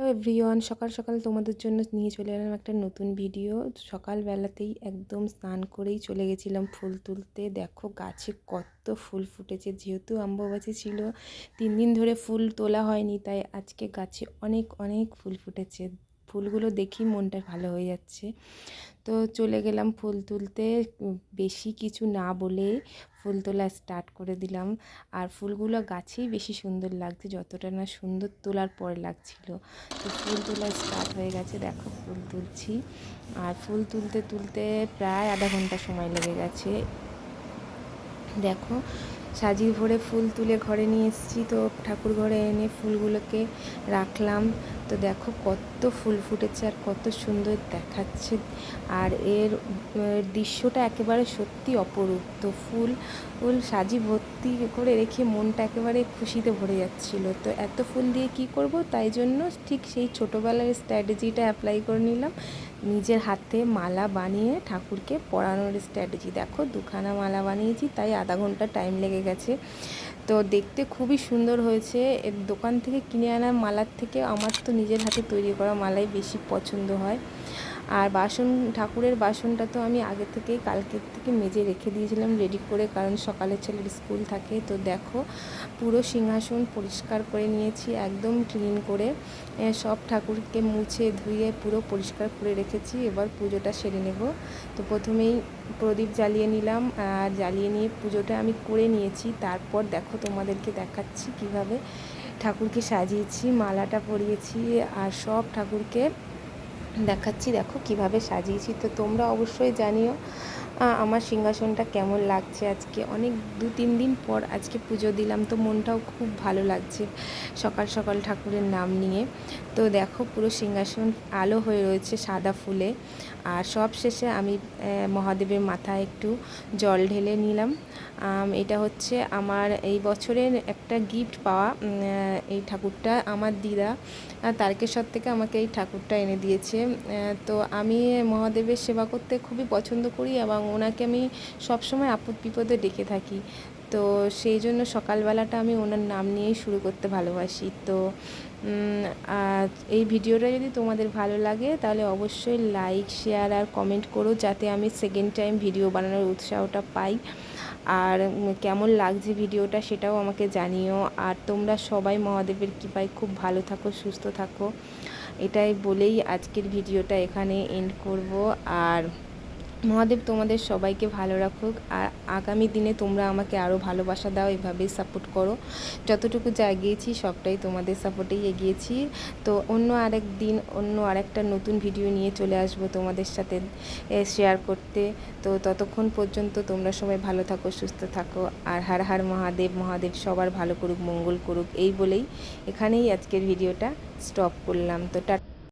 Everyone, সকাল সকাল তোমাদের জন্য নিয়ে চলে এলাম একটা নতুন ভিডিও। সকালবেলাতেই একদম স্নান করেই চলে গেছিলাম ফুল তুলতে। দেখো গাছে কত ফুল ফুটেছে, যেহেতু অম্বুবাচী ছিল 3 দিন ধরে ফুল তোলা হয়নি, তাই আজকে গাছে অনেক অনেক ফুল ফুটেছে। ফুলগুলো দেখি মনটা ভালো হয়ে যাচ্ছে। তো চলে গেলাম ফুল তুলতে, বেশি কিছু না বলে ফুল তোলা স্টার্ট করে দিলাম। আর ফুলগুলো গাছেই বেশি সুন্দর লাগছে, যতটা না সুন্দর তোলার পরে লাগছিল। তো ফুল তোলা স্টার্ট হয়ে গেছে, দেখো ফুল তুলছি। আর ফুল তুলতে তুলতে প্রায় আধা ঘন্টা সময় লেগে গেছে। দেখো সাজিয়ে ভরে ফুল তুলে ঘরে নিয়ে এসেছি। তো ঠাকুর ঘরে এনে ফুলগুলোকে রাখলাম। তো দেখো কত ফুল ফুটেছে আর কত সুন্দর দেখাচ্ছে। আর এর দৃশ্যটা একেবারে সত্যি অপরূপ। তো ফুল সাজি ভর্তি করে রেখে মনটা একেবারে খুশিতে ভরে যাচ্ছিল। তো এত ফুল দিয়ে কি করব, তাই জন্য ঠিক সেই ছোটোবেলার স্ট্র্যাটেজিটা অ্যাপ্লাই করে নিলাম। নিজের হাতে মালা বানিয়ে ঠাকুরকে পরানোর স্ট্র্যাটেজি। দেখো 2খানা মালা বানিয়েছি, তাই আধা ঘন্টা টাইম লেগে গেছে। তো দেখতে খুবই সুন্দর হয়েছে। এর দোকান থেকে কিনে আনা মালার থেকে আমার তো নিজের হাতে তৈরি করা মালাই বেশি পছন্দ হয়। আর ঠাকুরের বাসনটা তো আমি আগে থেকেই কালকের থেকে মেজে রেখে দিয়েছিলাম রেডি করে, কারণ সকালে ছেলের স্কুল থাকে। তো দেখো পুরো সিংহাসন পরিষ্কার করে নিয়েছি, একদম ক্লিন করে সব ঠাকুরকে মুছে ধুয়ে পুরো পরিষ্কার করে রেখেছি। এবার পুজোটা সেরে নেব। তো প্রথমেই প্রদীপ জ্বালিয়ে নিলাম, আর জ্বালিয়ে নিয়ে পুজোটা আমি করে নিয়েছি। তারপর দেখো তোমাদেরকে দেখাচ্ছি কিভাবে ঠাকুরকে সাজিয়েছি, মালাটা পরিয়েছি আর সব ঠাকুরকে দেখাচ্ছি। দেখো কিভাবে সাজিয়েছি। তো তোমরা অবশ্যই জানিও আমার সিংহাসনটা কেমন লাগছে। আজকে অনেক 2-3 দিন পর আজকে পুজো দিলাম, তো মনটাও খুব ভালো লাগছে সকাল সকাল ঠাকুরের নাম নিয়ে। তো দেখো পুরো সিংহাসন আলো হয়ে রয়েছে সাদা ফুলে। আর সব শেষে আমি মহাদেবের মাথায় একটু জল ঢেলে নিলাম। এটা হচ্ছে আমার এই বছরের একটা গিফট পাওয়া। এই ঠাকুরটা আমার দিদা তারকেশ্বর থেকে আমাকে এই ঠাকুরটা এনে দিয়েছে। তো আমি মহাদেবের সেবা করতে খুবই পছন্দ করি এবং ওনাকে আমি সবসময় আপদ বিপদে ডেকে থাকি। তো সেই জন্য সকালবেলাটা আমি ওনার নাম নিয়েই শুরু করতে ভালোবাসি। তো এই ভিডিওটা যদি তোমাদের ভালো লাগে তাহলে অবশ্যই লাইক, শেয়ার আর কমেন্ট করো, যাতে আমি সেকেন্ড টাইম ভিডিও বানানোর উৎসাহটা পাই। আর কেমন লাগছে ভিডিওটা সেটাও আমাকে জানিও। আর তোমরা সবাই মহাদেবের কৃপায় খুব ভালো থাকো, সুস্থ থাকো, এটাই বলেই আজকের ভিডিওটা এখানে এন্ড করব। আর মহাদেব তোমাদের সবাইকে ভালো রাখুক। আর আগামী দিনে তোমরা আমাকে আরও ভালোবাসা দাও, এভাবেই সাপোর্ট করো। যতটুকু যা এগিয়েছি সবটাই তোমাদের সাপোর্টেই এগিয়েছি। তো অন্য আরেক দিন অন্য আরেকটা নতুন ভিডিও নিয়ে চলে আসবো তোমাদের সাথে শেয়ার করতে। তো ততক্ষণ পর্যন্ত তোমরা সবাই ভালো থাকো, সুস্থ থাকো। আর হর হর মহাদেব, মহাদেব সবার ভালো করুক, মঙ্গল করুক, এই বলেই এখানেই আজকের ভিডিওটা স্টপ করলাম। তো